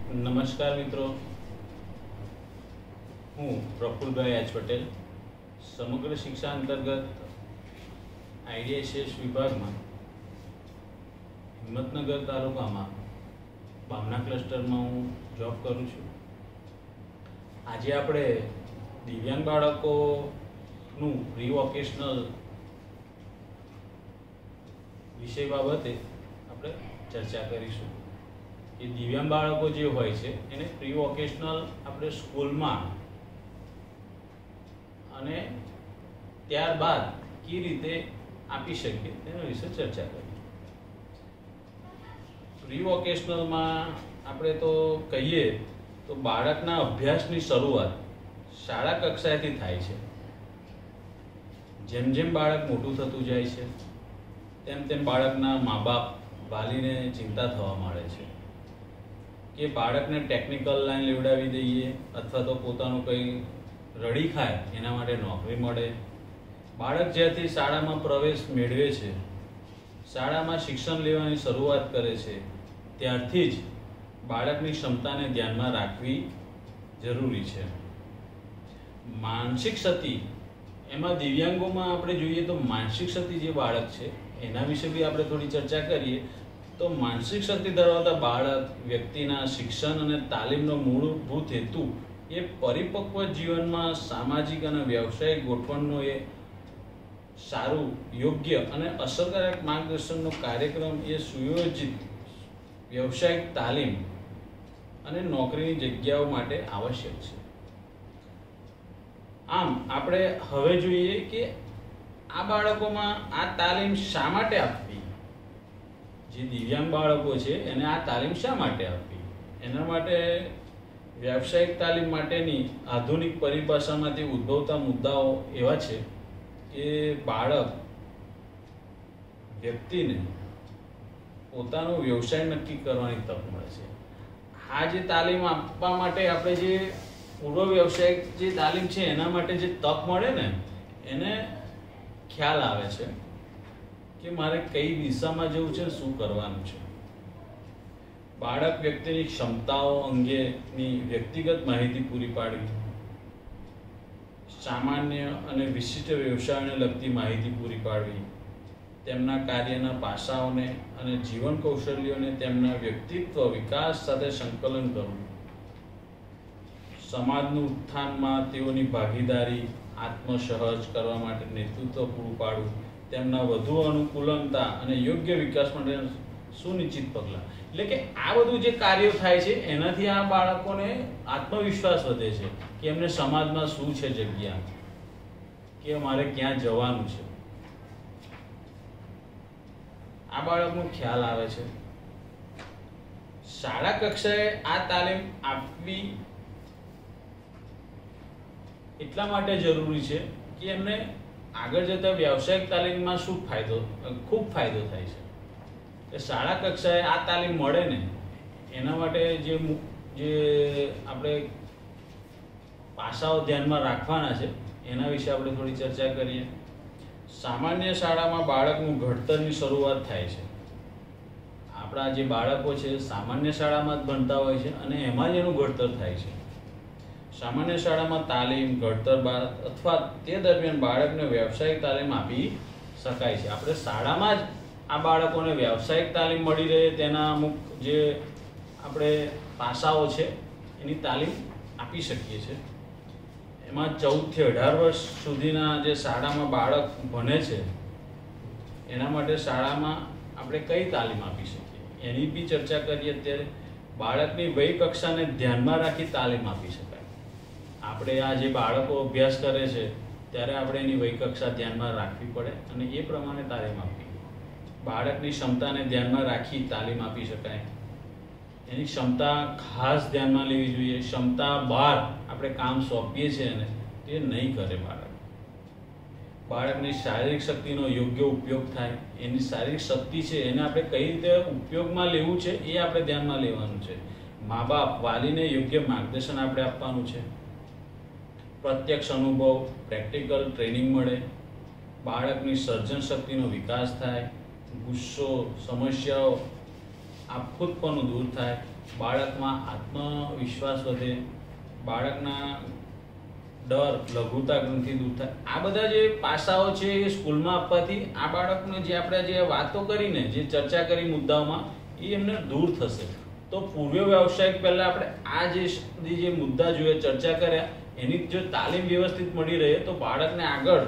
નમસ્કાર મિત્રો, હું પ્રફુલભાઈ એચ પટેલ સમગ્ર શિક્ષા અંતર્ગત આઈડીએસએસ વિભાગમાં હિંમતનગર તાલુકામાં બામણા ક્લસ્ટરમાં હું જોબ કરું છું. આજે આપણે દિવ્યાંગ બાળકોનું પ્રી વોકેશનલ વિષય બાબતે આપણે ચર્ચા કરીશું. એ દિવ્યાંગ બાળકો જે હોય છે એને પ્રી વોકેશનલ આપણે સ્કૂલમાં અને ત્યારબાદ કઈ રીતે આપી શકીએ તેના વિશે ચર્ચા કરીએ. પ્રી વોકેશનલમાં આપણે તો કહીએ તો બાળકના અભ્યાસની શરૂઆત શાળા કક્ષાએથી થાય છે. જેમ જેમ બાળક મોટું થતું જાય છે તેમ તેમ બાળકના મા બાપ વાલીને ચિંતા થવા માંડે છે કે બાળકને ટેકનિકલ લાઈન લેવડાવી દઈએ અથવા તો પોતાનું કંઈ રડી ખાય એના માટે નોકરી મળે. બાળક જ્યાંથી શાળામાં પ્રવેશ મેળવે છે, શાળામાં શિક્ષણ લેવાની શરૂઆત કરે છે, ત્યારથી જ બાળકની ક્ષમતાને ધ્યાનમાં રાખવી જરૂરી છે. માનસિક ક્ષતિ, એમાં દિવ્યાંગોમાં આપણે જોઈએ તો માનસિક ક્ષતિ જે બાળક છે એના વિશે બી આપણે થોડી ચર્ચા કરીએ. તો માનસિક ક્ષતિ ધરાવતા બાળક વ્યક્તિના શિક્ષણ અને તાલીમનો મૂળભૂત હેતુ એ પરિપક્વ જીવનમાં સામાજિક અને વ્યવસાયિક ગોઠવણનો એ સારું, યોગ્ય અને અસરકારક માર્ગદર્શનનો કાર્યક્રમ એ સુયોજિત વ્યવસાયિક તાલીમ અને નોકરીની જગ્યાઓ માટે આવશ્યક છે. આમ આપણે હવે જોઈએ કે આ બાળકોમાં આ તાલીમ શા માટે આપવી, જે દિવ્યાંગ બાળકો છે એને આ તાલીમ શા માટે આપવી. એના માટે વ્યાવસાયિક તાલીમ માટેની આધુનિક પરિભાષામાંથી ઉદ્ભવતા મુદ્દાઓ એવા છે કે બાળક વ્યક્તિને પોતાનો વ્યવસાય નક્કી કરવાની તક મળે છે. આ જે તાલીમ આપવા માટે આપણે જે પૂર્વ વ્યવસાયિક જે તાલીમ છે એના માટે જે તક મળે ને એને ખ્યાલ આવે છે કે મારે કઈ દિશામાં જવું છે, શું કરવાનું છે. બાળક વ્યક્તિની ક્ષમતાઓ અંગેની વ્યક્તિગત માહિતી પૂરી પાડવી, સામાન્ય અને વિશિષ્ટ વ્યવસાયોને લગતી માહિતી પૂરી પાડવી, તેમના કાર્યના પાસાઓને અને જીવન કૌશલ્યોને તેમના વ્યક્તિત્વ વિકાસ સાથે સંકલન કરવું, સમાજનું ઉત્થાનમાં તેઓની ભાગીદારી આત્મસહજ કરવા માટે નેતૃત્વ પૂરું પાડવું, તેમના વધુ અનુકૂલનતા અને યોગ્ય વિકાસ માટે સુનિશ્ચિત પગલાં. એટલે કે આ બધું જે કાર્યો થાય છે એનાથી આ બાળકોને આત્મવિશ્વાસ વધે છે કે એમને સમાજમાં શું છે જગ્યા, કે મારે ક્યાં જવાનું છે. આ બાળકનો ખ્યાલ આવે છે. શાળા કક્ષાએ આ તાલીમ આપવી એટલા માટે જરૂરી છે કે એમને આગળ જતા વ્યવસાયિક તાલીમમાં શું ફાયદો, ખૂબ ફાયદો થાય છે. કે શાળા કક્ષાએ આ તાલીમ મળે ને એના માટે જે આપણે પાસાઓ ધ્યાનમાં રાખવાના છે એના વિશે આપણે થોડી ચર્ચા કરીએ. સામાન્ય શાળામાં બાળકનું ઘડતરની શરૂઆત થાય છે. આપણા જે બાળકો છે સામાન્ય શાળામાં જ ભણતા હોય છે અને એમાં જ એનું ઘડતર થાય છે. સામાન્ય શાળામાં તાલીમ, ઘડતર બાદ અથવા તે દરમિયાન બાળકને વ્યવસાયિક તાલીમ આપી શકાય છે. આપણે શાળામાં જ આ બાળકોને વ્યવસાયિક તાલીમ મળી રહે તેના અમુક જે આપણે પાસાઓ છે એની તાલીમ આપી શકીએ છીએ. એમાં 14 થી 18 વર્ષ સુધીના જે શાળામાં બાળક ભણે છે એના માટે શાળામાં આપણે કઈ તાલીમ આપી શકીએ એની બી ચર્ચા કરીએ. અત્યારે બાળકની વય કક્ષાને ધ્યાનમાં રાખી તાલીમ આપી શકાય. આપણે આ જે બાળકો અભ્યાસ કરે છે ત્યારે આપણે એની વય કક્ષા ધ્યાનમાં રાખવી પડે અને એ પ્રમાણે તાલીમ આપવી. બાળકની ક્ષમતાને ધ્યાનમાં રાખી તાલીમ આપી શકાય. એની ક્ષમતા ખાસ ધ્યાનમાં લેવી જોઈએ. ક્ષમતા બહાર આપણે કામ સોંપીએ છીએ ને તે નહીં કરે બાળક. બાળકની શારીરિક શક્તિનો યોગ્ય ઉપયોગ થાય. એની શારીરિક શક્તિ છે એને આપણે કઈ રીતે ઉપયોગમાં લેવું છે એ આપણે ધ્યાનમાં લેવાનું છે. મા બાપ વાલીને યોગ્ય માર્ગદર્શન આપણે આપવાનું છે. પ્રત્યક્ષ અનુભવ, પ્રેક્ટિકલ ટ્રેનિંગ મળે. બાળકની સર્જન શક્તિનો વિકાસ થાય. ગુસ્સો, સમસ્યાઓ આપખુદપણું દૂર થાય. બાળકમાં આત્મવિશ્વાસ વધે, બાળકના ડર, લઘુતા ગ્રંથિ દૂર થાય. આ બધા જે પાસાઓ છે એ સ્કૂલમાં આપવાથી આ બાળકને જે આપણે જે વાતો કરીને, જે ચર્ચા કરી મુદ્દાઓમાં, એ એમને દૂર થશે. તો પૂર્વ વ્યવસાયિક પહેલા આપણે આ જે મુદ્દા જોઈએ, ચર્ચા કર્યા, એની જો તાલીમ વ્યવસ્થિત મળી રહે તો બાળકને આગળ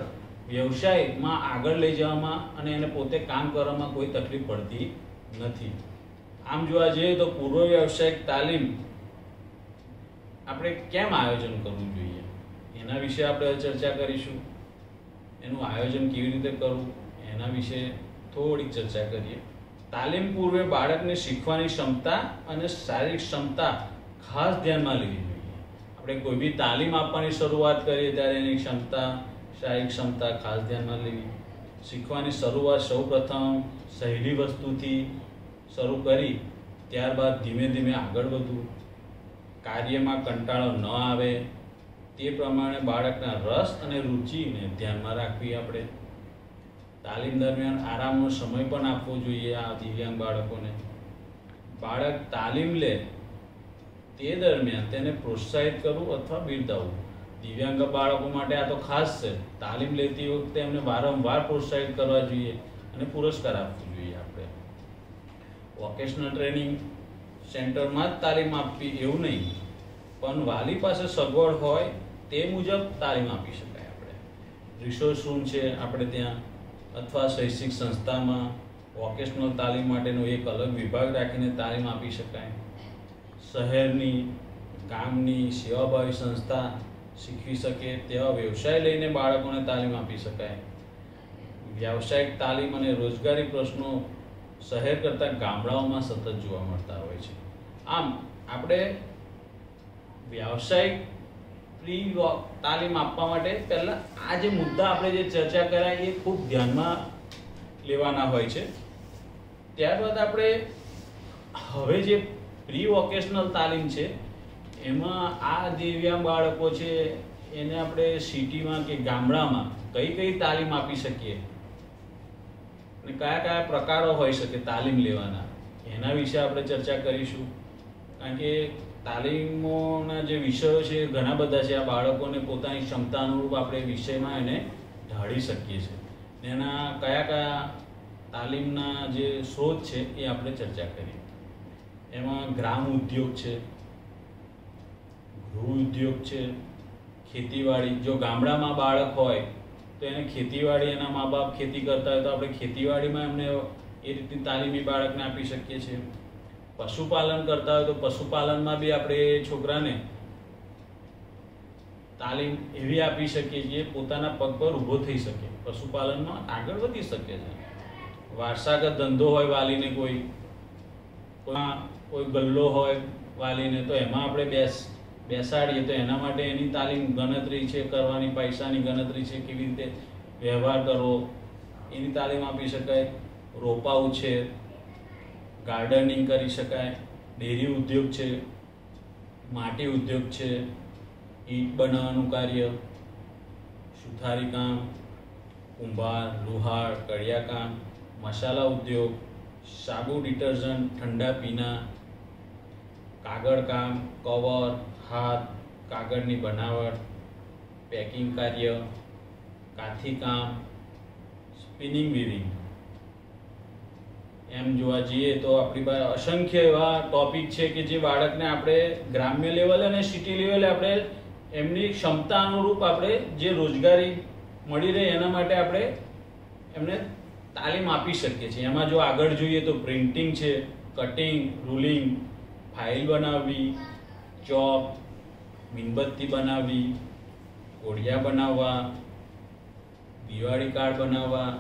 વ્યવસાયમાં આગળ લઈ જવામાં અને એને પોતે કામ કરવામાં કોઈ તકલીફ પડતી નથી. આમ જોવા જઈએ તો પૂર્વ વ્યવસાયિક તાલીમ આપણે કેમ આયોજન કરવું જોઈએ એના વિશે આપણે ચર્ચા કરીશું. એનું આયોજન કેવી રીતે કરવું એના વિશે થોડીક ચર્ચા કરીએ. તાલીમ પૂર્વે બાળકને શીખવાની ક્ષમતા અને શારીરિક ક્ષમતા ખાસ ધ્યાનમાં લેવી જોઈએ. આપણે કોઈ બી તાલીમ આપવાની શરૂઆત કરીએ ત્યારે એની ક્ષમતા, શારીરિક ક્ષમતા ખાસ ધ્યાનમાં લેવી. શીખવાની શરૂઆત સૌપ્રથમ સહેલી વસ્તુથી શરૂ કરી ત્યારબાદ ધીમે ધીમે આગળ વધવું. કાર્યમાં કંટાળો ન આવે તે પ્રમાણે બાળકના રસ અને રુચિને ધ્યાનમાં રાખવી. આપણે તાલીમ દરમિયાન આરામનો સમય પણ આપવો જોઈએ આ દિવ્યાંગ બાળકોને. બાળક તાલીમ લે તે દરમિયાન તેને પ્રોત્સાહિત કરવું અથવા બિરદાવવું. દિવ્યાંગ બાળકો માટે આ તો ખાસ છે. તાલીમ લેતી વખતે એમને વારંવાર પ્રોત્સાહિત કરવા જોઈએ અને પુરસ્કાર આપવું જોઈએ. આપણે વોકેશનલ ટ્રેનિંગ સેન્ટરમાં જ તાલીમ આપવી એવું નહીં, પણ વાલી પાસે સગવડ હોય તે મુજબ તાલીમ આપી શકાય. આપણે રિસોર્સ રૂમ છે આપણે ત્યાં, અથવા શૈક્ષિક સંસ્થામાં વોકેશનલ તાલીમ માટેનો એક અલગ વિભાગ રાખીને તાલીમ આપી શકાય. શહેરની, ગામની સેવાભાવી સંસ્થા શીખવી શકે તેવા વ્યવસાય લઈને બાળકોને તાલીમ આપી શકાય. વ્યાવસાયિક તાલીમ અને રોજગારી પ્રશ્નો શહેર કરતાં ગામડાઓમાં સતત જોવા મળતા હોય છે. આમ આપણે વ્યાવસાયિક પ્રી તાલીમ આપવા માટે પહેલાં આ જે મુદ્દા આપણે જે ચર્ચા કર્યા એ ખૂબ ધ્યાનમાં લેવાના હોય છે. ત્યારબાદ આપણે હવે જે પ્રી વોકેશનલ તાલીમ છે એમાં આ દિવ્યાંગ બાળકો છે એને આપણે સિટીમાં કે ગામડામાં કઈ કઈ તાલીમ આપી શકીએ અને કયા કયા પ્રકારો હોઈ શકે તાલીમ લેવાના એના વિશે આપણે ચર્ચા કરીશું. કારણ કે તાલીમોના જે વિષયો છે ઘણા બધા છે. આ બાળકોને પોતાની ક્ષમતા અનુરૂપ આપણે વિષયમાં એને ઢાળી શકીએ છીએ. એના કયા કયા તાલીમના જે સ્ત્રોત છે એ આપણે ચર્ચા કરીએ. એમાં ગ્રામ ઉદ્યોગ છે, ગૃહ ઉદ્યોગ છે, ખેતીવાડી. જો ગામડામાં બાળક હોય તો એને ખેતીવાડી, એના મા બાપ ખેતી કરતા હોય તો આપણે ખેતીવાડીમાં એમને એ રીતની તાલીમી બાળકને આપી શકીએ છીએ. પશુપાલન કરતા હોય તો પશુપાલનમાં બી આપણે છોકરાને તાલીમ એવી આપી શકીએ છીએ પોતાના પગ પર ઊભો થઈ શકે, પશુપાલનમાં આગળ વધી શકે છે. વારસાગત ધંધો હોય વાલીને, કોઈ ગલ્લો હોય વાલીને, તો એમાં આપણે બેસાડીએ તો એના માટે એની તાલીમ ગણતરી છે કરવાની, પૈસાની ગણતરી છે, કેવી રીતે વ્યવહાર કરવો એની તાલીમ આપી શકાય. રોપા ઉછેર, ગાર્ડનિંગ કરી શકાય, ડેરી ઉદ્યોગ છે, માટી ઉદ્યોગ છે, ઈંટ બનાવવાનું કાર્ય, સુથારી કામ, કુંભાર, લુહાર, કડિયા કામ, મસાલા ઉદ્યોગ, સાબુ, ડિટર્જન્ટ, ઠંડા પીણા, કાગળ કામ, કવર, હાથ, કાગળની બનાવટ, પેકિંગ કાર્ય, કાથી કામ, સ્પિનિંગ વીવિંગ. એમ જોવા જઈએ તો આપણી પાસે અસંખ્ય એવા ટોપિક છે કે જે બાળકને આપણે ગ્રામ્ય લેવલે અને સિટી લેવલે આપણે એમની ક્ષમતા અનુરૂપ આપણે જે રોજગારી મળી રહે એના માટે આપણે એમને તાલીમ આપી શકીએ છીએ. એમાં જો આગળ જોઈએ તો પ્રિન્ટિંગ છે, કટિંગ, રૂલિંગ, ફાઇલ બનાવવી, ચોક, મીણબત્તી બનાવવી, કોડિયા બનાવવા, દિવાળી કાર્ડ બનાવવા,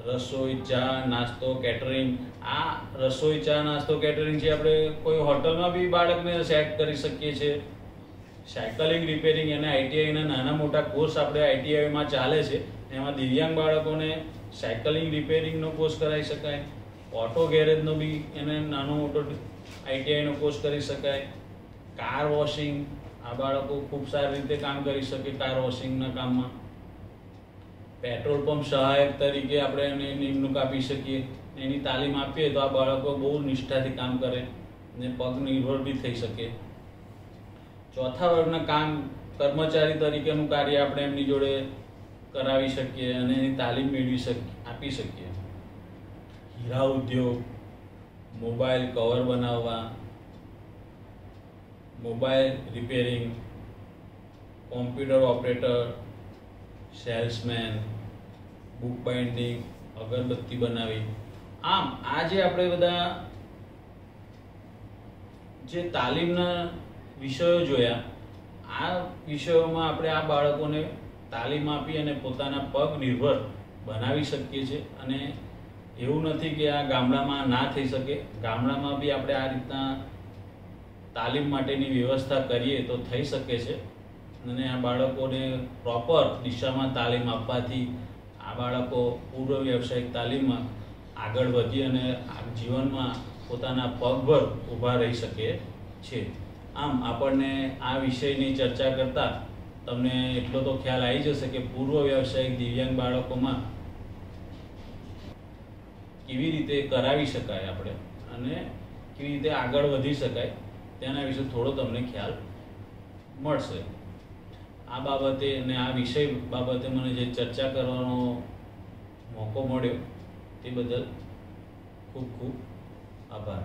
રસોઈ, ચા, નાસ્તો, કેટરિંગ. આ રસોઈ, ચા, નાસ્તો, કેટરિંગ છે આપણે કોઈ હોટલમાં બી બાળકને સેટ કરી શકીએ છીએ. સાયકલિંગ, રિપેરિંગ, એને આઈટીઆઈના નાના મોટા કોર્સ આપણે આઈટીઆઈમાં ચાલે છે. એમાં દિવ્યાંગ બાળકોને સાયકલિંગ, રિપેરિંગનો કોર્સ કરાવી શકાય. ઓટો ગેરેજનો બી એને નાનો મોટો આઈટીઆઈનો કોર્સ કરી શકાય. કાર વોશિંગ, આ બાળકો ખૂબ સારી રીતે કામ કરી શકે કાર વોશિંગના કામમાં. પેટ્રોલ પંપ સહાયક તરીકે આપણે એને નિમણૂક આપી શકીએ. એની તાલીમ આપીએ તો આ બાળકો બહુ નિષ્ઠાથી કામ કરે. ને પગ નિર્ભર બી થઈ શકે. ચોથા વર્ગના કામ કર્મચારી તરીકેનું કાર્ય આપણે એમની જોડે કરાવી શકીએ અને એની તાલીમ આપી શકીએ. હીરા ઉદ્યોગ, મોબાઈલ કવર બનાવવા, mobile repairing, computer operator, salesman, book binding, અગરબત્તી બનાવી. આમ આ જે આપણે બધા જે તાલીમના વિષયો જોયા, આ વિષયોમાં આપણે આ બાળકોને તાલીમ આપી અને પોતાના પગ નિર્ભર બનાવી શકીએ છીએ. અને એવું નથી કે આ ગામડામાં ના થઈ શકે, ગામડામાં બી આપણે આ રીતના તાલીમ માટેની વ્યવસ્થા કરીએ તો થઈ શકે છે. અને આ બાળકોને પ્રોપર દિશામાં તાલીમ આપવાથી આ બાળકો પૂર્વ વ્યવસાયિક તાલીમમાં આગળ વધી અને જીવનમાં પોતાના પગભર ઊભા રહી શકે છે. આમ આપણને આ વિષયની ચર્ચા કરતાં તમને એટલો તો ખ્યાલ આવી જશે કે પૂર્વ વ્યવસાયિક દિવ્યાંગ બાળકોમાં કેવી રીતે કરાવી શકાય આપણે અને કેવી રીતે આગળ વધી શકાય તેના વિશે થોડો તમને ખ્યાલ મળશે. આ બાબતે અને આ વિષય બાબતે મને જે ચર્ચા કરવાનો મોકો મળ્યો તે બદલ ખૂબ ખૂબ આભાર.